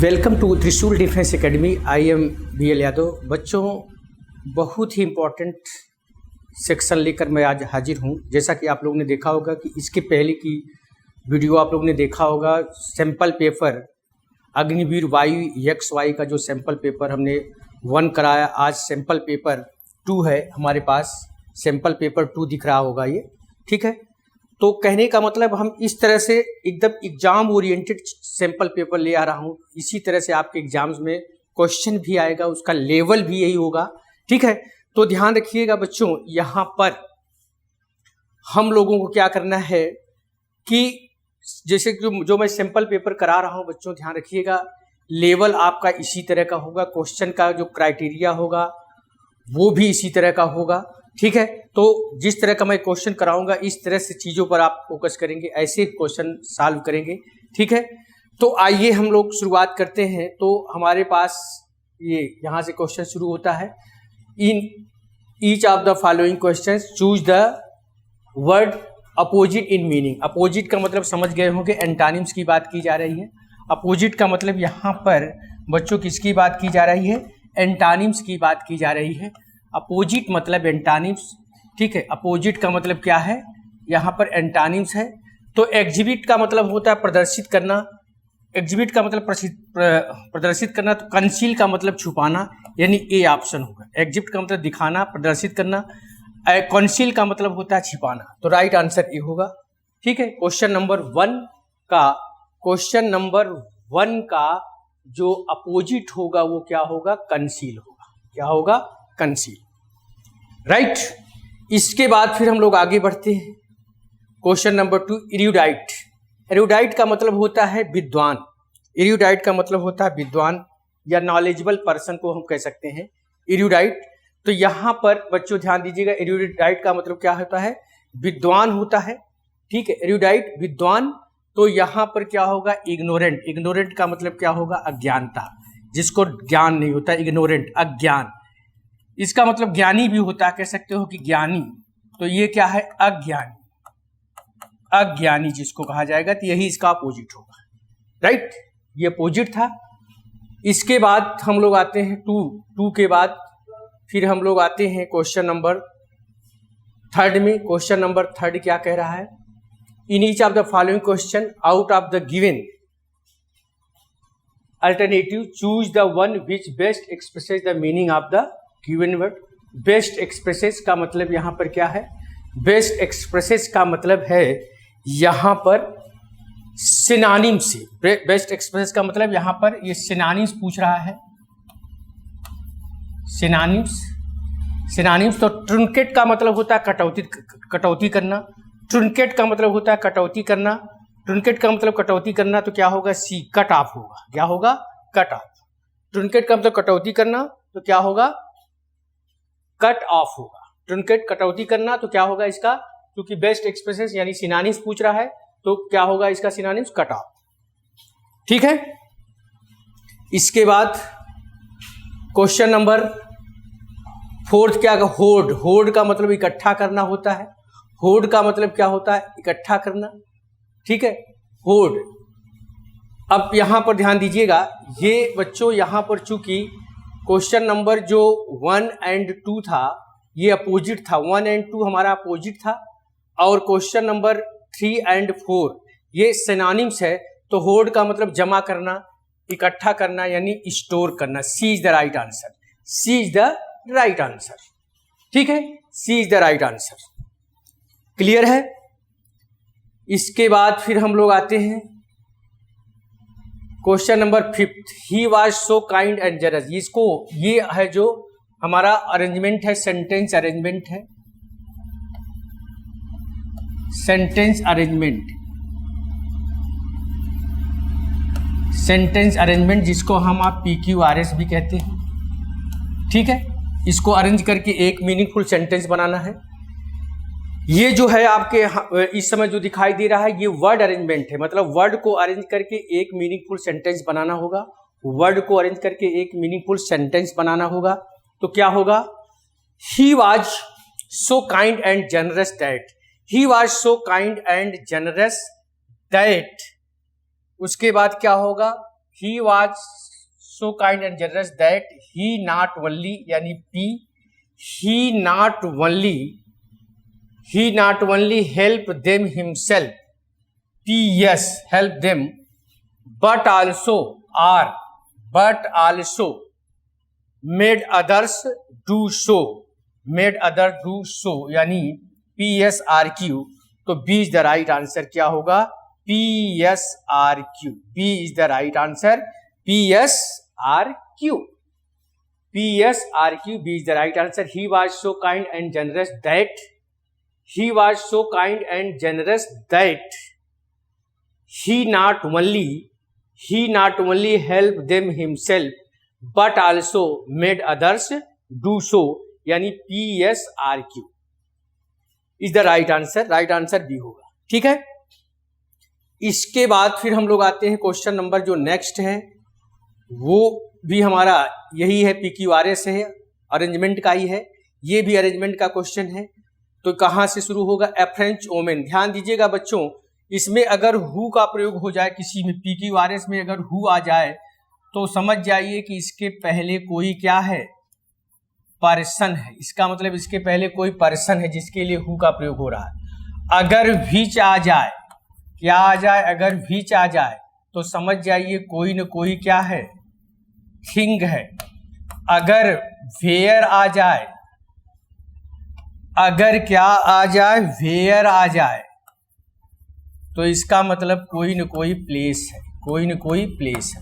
Welcome to त्रिशूल defence academy. I am BL Yadav. बच्चों, बहुत ही इम्पोर्टेंट सेक्शन लेकर मैं आज हाजिर हूं। जैसा कि आप लोगों ने देखा होगा कि इसके पहले की वीडियो आप लोगों ने देखा होगा, सैंपल पेपर अग्निवीर वायु XY का जो सैंपल पेपर हमने 1 कराया। आज सैंपल पेपर 2 है हमारे पास। सैंपल पेपर 2 दिख रहा होगा ये, ठीक है। तो कहने का मतलब हम इस तरह से एकदम एग्जाम ओरिएंटेड सैंपल पेपर ले आ रहा हूँ। इसी तरह से आपके एग्जाम्स में क्वेश्चन भी आएगा, उसका लेवल भी यही होगा, ठीक है। तो ध्यान रखिएगा बच्चों, यहाँ पर हम लोगों को क्या करना है कि जैसे जो मैं सैंपल पेपर करा रहा हूँ बच्चों, ध्यान रखिएगा, लेवल आपका इसी तरह का होगा। क्वेश्चन का जो क्राइटेरिया होगा वो भी इसी तरह का होगा, ठीक है। तो जिस तरह का मैं क्वेश्चन कराऊंगा इस तरह से चीज़ों पर आप फोकस करेंगे, ऐसे क्वेश्चन सॉल्व करेंगे, ठीक है। तो आइए हम लोग शुरुआत करते हैं। तो हमारे पास ये यहाँ से क्वेश्चन शुरू होता है। In each of the following questions choose the word opposite in meaning. Opposite का मतलब समझ गए होंगे, एंटानिम्स की बात की जा रही है। अपोजिट का मतलब यहाँ पर बच्चों किसकी बात की जा रही है? एंटानिम्स की बात की जा रही है। अपोजिट मतलब एंटानिम्स, ठीक है। अपोजिट का मतलब क्या है? यहाँ पर एंटानिम्स है। तो एग्जिबिट का मतलब होता है प्रदर्शित करना। एग्जिबिट का मतलब प्रदर्शित करना। तो कंसील का मतलब छुपाना, यानी ए ऑप्शन होगा। एग्जिबिट का मतलब दिखाना, प्रदर्शित करना। कंसील का मतलब होता है छिपाना। तो राइट आंसर ए होगा, ठीक है। क्वेश्चन नंबर 1 का जो अपोजिट होगा वो क्या होगा? कंसील होगा। क्या होगा? Conceal, right. इसके बाद फिर हम लोग आगे बढ़ते हैं। Question number 2, इरूडाइट। इरूडाइट का मतलब होता है विद्वान। इरूडाइट का मतलब होता है विद्वान या नॉलेजेबल पर्सन को हम कह सकते हैं इरूडाइट। तो यहाँ पर बच्चों ध्यान दीजिएगा, इरूडाइट का मतलब क्या होता है? विद्वान होता है, ठीक है। इरूडाइट विद्वान। तो यहाँ पर क्या होगा? इग्नोरेंट। इग्नोरेंट का मतलब क्या होगा? अज्ञानता, जिसको ज्ञान नहीं होता, इग्नोरेंट, अज्ञान। इसका मतलब ज्ञानी भी होता है, कह सकते हो कि ज्ञानी। तो ये क्या है? अज्ञानी। अज्ञानी जिसको कहा जाएगा, तो यही इसका अपोजिट होगा, राइट। ये अपोजिट था। इसके बाद हम लोग आते हैं 2 के बाद फिर हम लोग आते हैं क्वेश्चन नंबर 3 में। क्वेश्चन नंबर 3 क्या कह रहा है? In each of the following question out of the given alternative choose the one which best expresses the meaning of the given word. Best expresses का मतलब यहाँ पर क्या है? बेस्ट एक्सप्रेसेस का मतलब है यहाँ पर सिनोनिम से। बेस्ट एक्सप्रेसेस का मतलब यहाँ पर ये सिनोनिम्स पूछ रहा है। सिनोनिम्स। तो ट्रुनकेट का मतलब होता है कटौती करना। ट्रुनकेट का मतलब होता है कटौती करना। ट्रुनकेट का मतलब कटौती करना। तो क्या होगा? सी, कट ऑफ होगा। क्या होगा? Cut off. ट्रुनकेट का मतलब कटौती करना, तो क्या होगा? कट ऑफ होगा। ट्रुनकेट कटौती करना, तो क्या होगा इसका? क्योंकि बेस्ट एक्सप्रेसेस यानी सिनोनिम्स पूछ रहा है, तो क्या होगा इसका सिनोनिम्स? कट ऑफ, ठीक है। इसके बाद क्वेश्चन नंबर 4 क्या? होर्ड। होर्ड का मतलब इकट्ठा करना होता है। होर्ड का मतलब क्या होता है? इकट्ठा करना, ठीक है। होर्ड। अब यहां पर ध्यान दीजिएगा, ये बच्चों यहां पर चूंकि क्वेश्चन नंबर जो 1 और 2 था ये अपोजिट था। 1 और 2 हमारा अपोजिट था, और क्वेश्चन नंबर 3 और 4 ये सिनोनिम्स है। तो होर्ड का मतलब जमा करना, इकट्ठा करना, यानी स्टोर करना। C is the right answer. C is the right answer, ठीक है। C is the right answer. Clear है? इसके बाद फिर हम लोग आते हैं question number 5, he was so kind and generous. इसको, ये है जो हमारा अरेंजमेंट है, सेंटेंस अरेंजमेंट है। सेंटेंस अरेंजमेंट, सेंटेंस अरेंजमेंट जिसको हम आप PQRS भी कहते हैं, ठीक है। इसको अरेंज करके एक मीनिंगफुल सेंटेंस बनाना है। ये जो है आपके इस समय जो दिखाई दे रहा है ये वर्ड अरेंजमेंट है। मतलब वर्ड को अरेंज करके एक मीनिंगफुल सेंटेंस बनाना होगा। वर्ड को अरेंज करके एक मीनिंगफुल सेंटेंस बनाना होगा। तो क्या होगा? He was so kind and generous that. He was so kind and generous that. उसके बाद क्या होगा? He was so kind and generous that he not only यानी P, he not only help them himself, P S help them, but also made others do so, यानी P S R Q. तो B is the right answer. क्या होगा? P S R Q. B is the right answer. P S R Q, B is the right answer. He was so kind and generous that he not only help them himself but also made others do so, यानी PSRQ is the right answer। Right answer B होगा। ठीक है, इसके बाद फिर हम लोग आते हैं क्वेश्चन नंबर जो नेक्स्ट है वो भी हमारा यही है, PQRS है, अरेंजमेंट का ही है, ये भी अरेंजमेंट का क्वेश्चन है। तो कहाँ से शुरू होगा? ए फ्रेंच ओमेन। ध्यान दीजिएगा बच्चों, इसमें अगर हु का प्रयोग हो जाए किसी में, PQRS में अगर हु आ जाए तो समझ जाइए कि इसके पहले कोई क्या है? पर्सन है। इसका मतलब इसके पहले कोई पर्सन है जिसके लिए हु का प्रयोग हो रहा है। अगर विच आ जाए, क्या आ जाए? अगर विच आ जाए तो समझ जाइए कोई न कोई क्या है? थिंग है। अगर वेयर आ जाए, अगर क्या आ जाए? वेयर आ जाए, तो इसका मतलब कोई न कोई प्लेस है, कोई न कोई प्लेस है।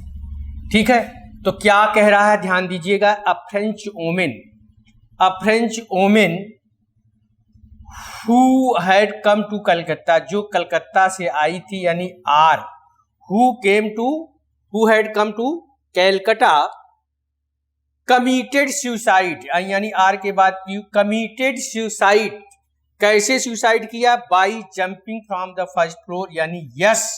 ठीक है, तो क्या कह रहा है? ध्यान दीजिएगा। A French woman who had come to Calcutta, जो कलकत्ता से आई थी, यानी R. Who had come to Calcutta committed suicide, यानी आर के बाद कमिटेड सुसाइड। कैसे सुसाइड किया? By jumping from the first floor, यानी S,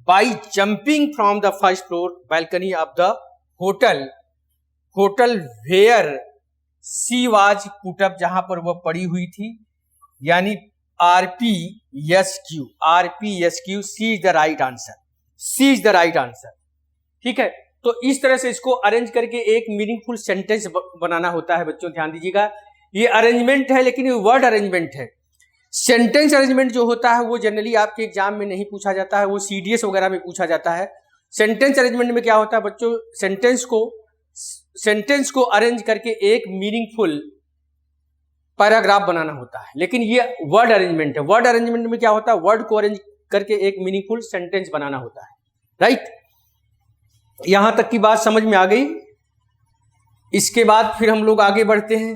by jumping from the first floor balcony of the hotel where she was put up, जहां पर वह पड़ी हुई थी, यानी RPSQ, C is the right answer. ठीक है, तो इस तरह से इसको अरेंज करके एक मीनिंगफुल सेंटेंस बनाना होता है बच्चों। ध्यान दीजिएगा, ये अरेंजमेंट है लेकिन ये वर्ड अरेंजमेंट है। सेंटेंस अरेंजमेंट जो होता है वो जनरली आपके एग्जाम में नहीं पूछा जाता है, वो CDS वगैरह में पूछा जाता है। सेंटेंस अरेंजमेंट में क्या होता है बच्चों? सेंटेंस को अरेंज करके एक मीनिंगफुल पैराग्राफ बनाना होता है, लेकिन ये वर्ड अरेंजमेंट है। वर्ड अरेंजमेंट में क्या होता है? वर्ड को अरेंज करके एक मीनिंगफुल सेंटेंस बनाना होता है। राइट, यहां तक की बात समझ में आ गई। इसके बाद फिर हम लोग आगे बढ़ते हैं।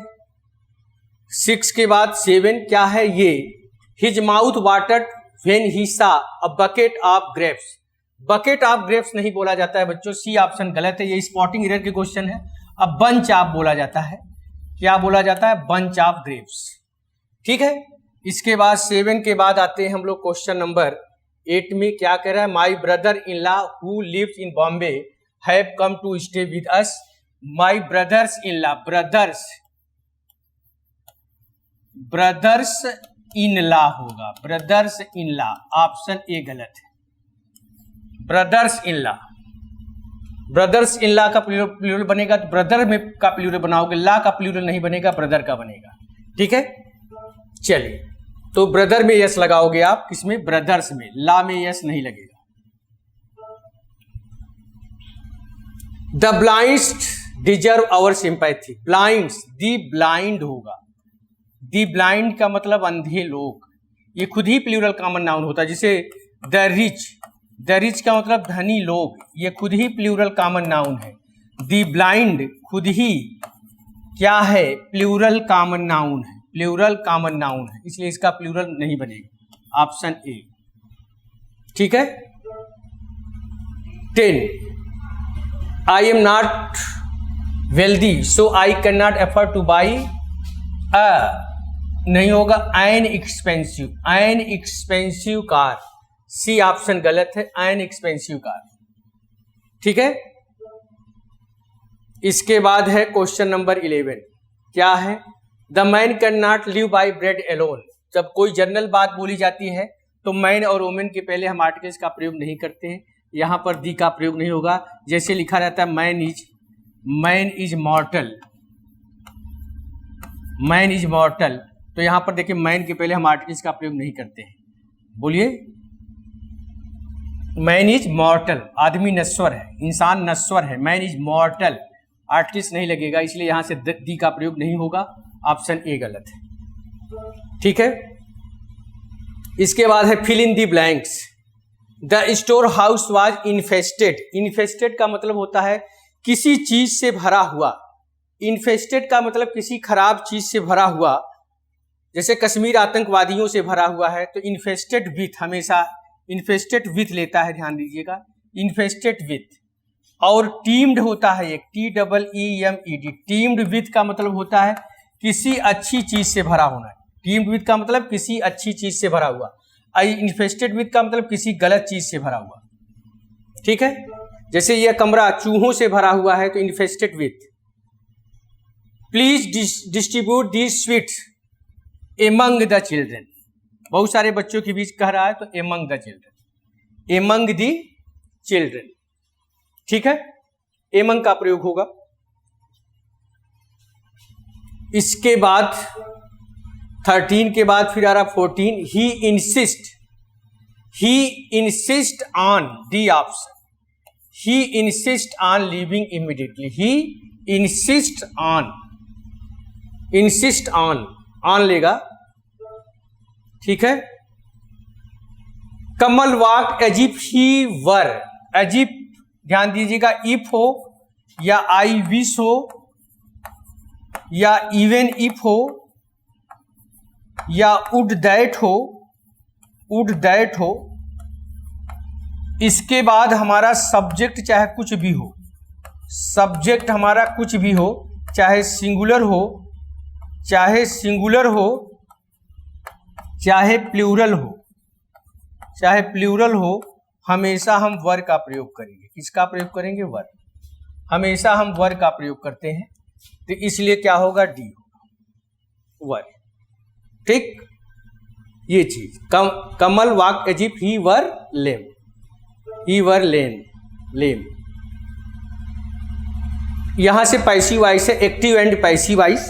6 के बाद 7 क्या है? ये his mouth watered when he saw a bucket of grapes. Bucket of grapes नहीं बोला जाता है बच्चों, सी ऑप्शन गलत है, ये स्पॉटिंग एरर के क्वेश्चन है। अब बंच ऑफ बोला जाता है। क्या बोला जाता है? Bunch of grapes. ठीक है, इसके बाद 7 के बाद आते हैं हम लोग क्वेश्चन नंबर 8 में। क्या कह रहा है? My brother in law who lives in Bombay have come to stay with us. My brothers in law, brothers in law होगा, brothers in law, option A गलत है। ब्रदर्स इन लॉ का प्लूरल बनेगा तो ब्रदर में का प्लूरल बनाओगे, law का प्लूरल नहीं बनेगा, ब्रदर का बनेगा। ठीक है, चलिए, तो ब्रदर में यस लगाओगे आप, किसमें? ब्रदर्स में। लॉ में यस नहीं लगेगा। The blinds deserve our sympathy. Blinds, the blind होगा। दी ब्लाइंड का मतलब अंधे लोग, ये खुद ही प्लूरल कॉमन नाउन होता है। जैसे द रिच का मतलब धनी लोग, ये खुद ही प्लूरल कॉमन नाउन है। दी ब्लाइंड खुद ही क्या है? प्लूरल कॉमन नाउन है, इसलिए इसका प्लूरल नहीं बनेगा, ऑप्शन ए। ठीक है, 10 I am not wealthy so I can not afford to buy नहीं होगा, an expensive car. C option गलत है, एन एक्सपेंसिव कार। ठीक है, इसके बाद है क्वेश्चन नंबर 11। क्या है? The man can not live by bread alone. जब कोई जनरल बात बोली जाती है तो मैन और वोमेन के पहले हम आर्टिकल्स का प्रयोग नहीं करते हैं, यहाँ पर दी का प्रयोग नहीं होगा। जैसे लिखा रहता है मैन इज मॉर्टल, मैन इज मॉर्टल, तो यहाँ पर देखिए मैन के पहले हम आर्टिकल्स का प्रयोग नहीं करते हैं। बोलिए, मैन इज मॉर्टल, आदमी नश्वर है, इंसान नश्वर है, मैन इज मॉर्टल, आर्टिकल्स नहीं लगेगा, इसलिए यहाँ से दी का प्रयोग नहीं होगा। ऑप्शन ए गलत है। ठीक है, इसके बाद है fill in the blanks. The store house was infested. Infested का मतलब होता है किसी चीज से भरा हुआ। इन्फेस्टेड का मतलब किसी खराब चीज से भरा हुआ। जैसे कश्मीर आतंकवादियों से भरा हुआ है तो इन्फेस्टेड विथ हमेशा इन्फेस्टेड विथ लेता है, ध्यान दीजिएगा, इन्फेस्टेड विथ। और टीम्ड होता है एक, TEEMED। टीम्ड विथ का मतलब होता है किसी अच्छी चीज से भरा होना। टीम्ड विथ का मतलब किसी अच्छी चीज से भरा हुआ। इन्फेस्टेड विथ का मतलब किसी गलत चीज से भरा हुआ। ठीक है, जैसे यह कमरा चूहों से भरा हुआ है तो infested with. Please distribute these sweets among the children. बहुत सारे बच्चों के बीच कह रहा है तो among the children, among the children. ठीक है, एमंग का प्रयोग होगा। इसके बाद 13 के बाद फिर आ रहा 14। He insist on the option, he insist on living immediately. He insist on लेगा। ठीक है, Kamal walk as if he were. As if, ध्यान दीजिएगा, इफ हो या आई विश हो या इवन इफ हो या वुड दैट हो। इसके बाद हमारा सब्जेक्ट चाहे कुछ भी हो, सब्जेक्ट हमारा कुछ भी हो, चाहे सिंगुलर हो चाहे प्लूरल हो, हमेशा हम वर का प्रयोग करेंगे। किसका प्रयोग करेंगे? वर। हमेशा हम वर का प्रयोग करते हैं, तो इसलिए क्या होगा? डी होगा, वर। ठीक, ये चीज कमल वाक एज इफ ही वर लेम, लेम। यहां से पैसिव वॉइस है, एक्टिव एंड पैसिव वॉइस।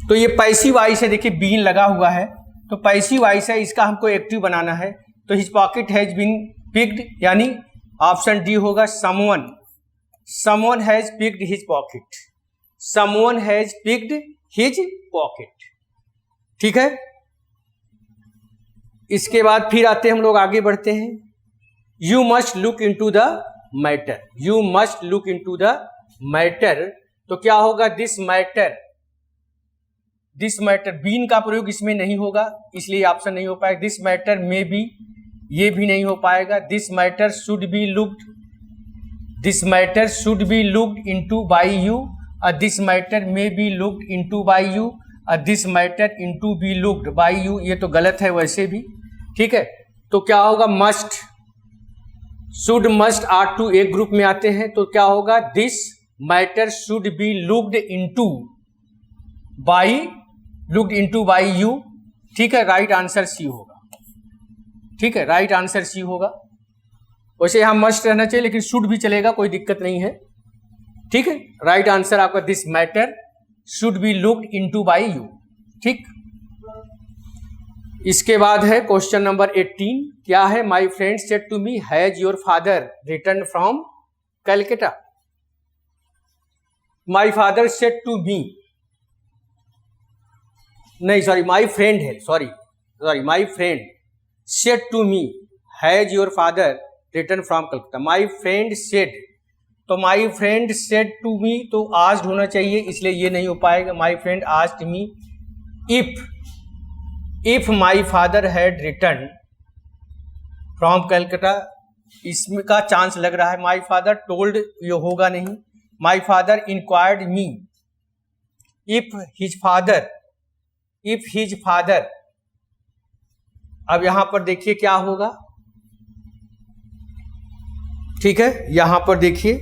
तो ये पैसिव वॉइस है, देखिए बीन लगा हुआ है, तो पैसिव वॉइस है, इसका हमको एक्टिव बनाना है। तो his pocket has been picked, यानी ऑप्शन डी होगा, someone has picked his pocket, someone has picked his pocket. ठीक है, इसके बाद फिर आते हैं हम लोग, आगे बढ़ते हैं। You must look into the matter, you must look into the matter. तो क्या होगा? दिस मैटर, बीन का प्रयोग इसमें नहीं होगा, इसलिए ऑप्शन नहीं हो पाएगा। दिस मैटर में बी, ये भी नहीं हो पाएगा। This matter should be looked into by you, और this matter may be looked into by you, और this matter into be looked by you, ये तो गलत है वैसे भी। ठीक है, तो क्या होगा? Must, should, must, ought to एक ग्रुप में आते हैं, तो क्या होगा? This matter should be looked into by you. ठीक है, राइट आंसर सी होगा। ठीक है, राइट आंसर सी होगा। वैसे यहां मस्ट रहना चाहिए, लेकिन शुड भी चलेगा, कोई दिक्कत नहीं है। ठीक है, राइट आंसर आपका this matter should be looked into by you. ठीक, इसके बाद है क्वेश्चन नंबर 18। क्या है? My friend said to me, has your father return from Calcutta. My father said to me, नहीं सॉरी, माय फ्रेंड है, sorry, my friend said to me, has your father return from Calcutta. My friend said, तो my friend said to me तो asked होना चाहिए, इसलिए ये नहीं हो पाएगा। My friend asked me if my father had return from Calcutta, इसका चांस लग रहा है। माय फादर टोल्ड, ये होगा नहीं। My father inquired me if his father, अब यहां पर देखिए क्या होगा। ठीक है, यहां पर देखिए,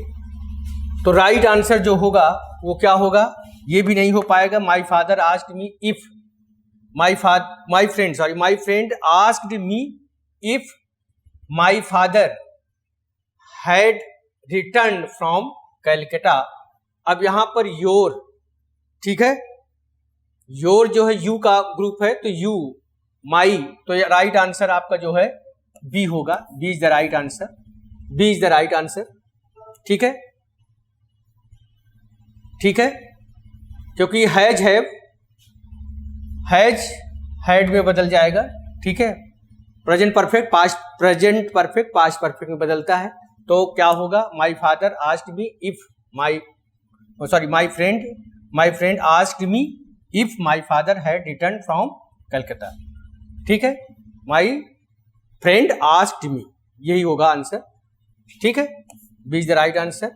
तो राइट आंसर जो होगा वो क्या होगा? ये भी नहीं हो पाएगा। My father asked me if, my friend asked me if my father had return from Calcutta. अब यहां पर योर, ठीक है, योर जो है यू का ग्रुप है, तो यू, माई, तो राइट आंसर आपका जो है बी होगा। B is the right answer, B is the right answer. ठीक है, ठीक है, क्योंकि हैज हैव, हैज हैड में बदल जाएगा। ठीक है, present perfect past, present perfect past perfect में बदलता है, तो क्या होगा, my father asked me if my, sorry my friend asked me if my father had return from Calcutta. ठीक है, माई फ्रेंड आस्क्ड मी, यही होगा आंसर। ठीक है, B is the right answer.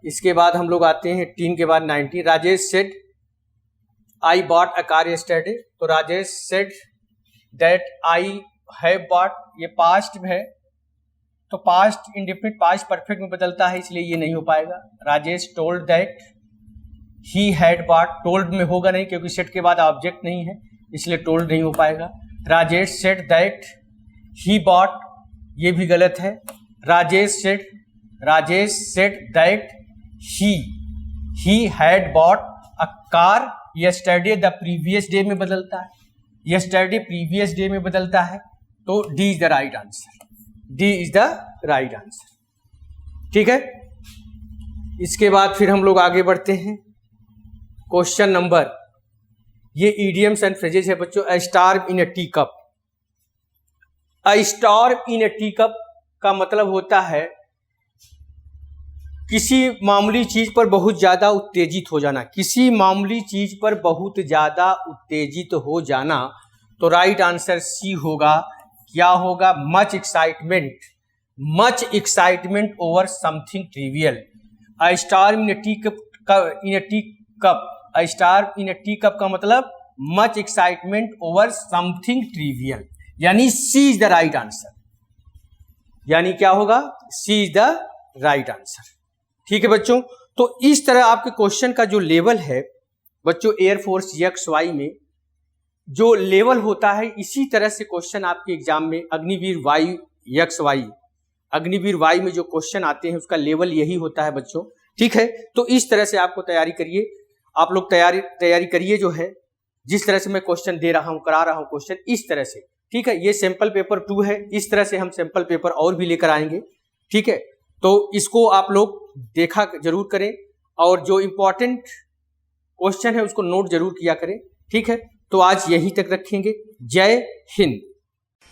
इसके बाद हम लोग आते हैं 3 के बाद 19। Rajesh said I bought a car yesterday, तो Rajesh said that I have bought, ये पास्ट में है, तो पास्ट इंडेफिनिट पास्ट परफेक्ट में बदलता है, इसलिए ये नहीं हो पाएगा। Rajesh told that he had bought, told में होगा नहीं क्योंकि सेड के बाद ऑब्जेक्ट नहीं है, इसलिए टोल्ड नहीं हो पाएगा। Rajesh said that he bought, ये भी गलत है। Rajesh said that he had bought a car yesterday, the previous day में बदलता है, यस्टरडे प्रीवियस डे में बदलता है, तो D is the right answer, D is the right answer. ठीक है, इसके बाद फिर हम लोग आगे बढ़ते हैं। क्वेश्चन नंबर, ये इडियम्स एंड फ्रेजेस है बच्चों। A star in a tea cup, a star in a tea cup का मतलब होता है किसी मामूली चीज पर बहुत ज्यादा उत्तेजित हो जाना, किसी मामूली चीज पर बहुत ज्यादा उत्तेजित हो जाना, तो राइट आंसर सी होगा। क्या होगा, much excitement, much excitement over something trivial. A star in a tea cup, a star in a tea cup का मतलब much excitement over something trivial, यानी सी इज द राइट आंसर, यानी क्या होगा, सी इज द राइट आंसर। ठीक है बच्चों, तो इस तरह आपके क्वेश्चन का जो लेवल है बच्चों, एयरफोर्स XY में जो लेवल होता है, इसी तरह से क्वेश्चन आपके एग्जाम में अग्निवीर वायु XY, अग्निवीर वायु में जो क्वेश्चन आते हैं उसका लेवल यही होता है बच्चों। ठीक है, तो इस तरह से आपको तैयारी करिए, आप लोग तैयारी करिए जो है, जिस तरह से मैं क्वेश्चन दे रहा हूं, करा रहा हूं क्वेश्चन, इस तरह से। ठीक है, ये सैंपल पेपर 2 है, इस तरह से हम सैंपल पेपर और भी लेकर आएंगे। ठीक है, तो इसको आप लोग देखा जरूर करें, और जो इंपॉर्टेंट क्वेश्चन है उसको नोट जरूर किया करें। ठीक है, तो आज यहीं तक रखेंगे। जय हिंद।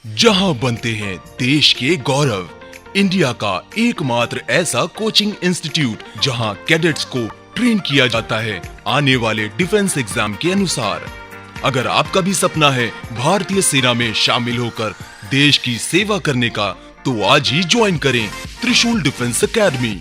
जहां बनते हैं देश के गौरव, इंडिया का एकमात्र ऐसा कोचिंग इंस्टीट्यूट जहां कैडेट्स को ट्रेन किया जाता है आने वाले डिफेंस एग्जाम के अनुसार। अगर आपका भी सपना है भारतीय सेना में शामिल होकर देश की सेवा करने का, तो आज ही ज्वाइन करें त्रिशूल डिफेंस एकेडमी।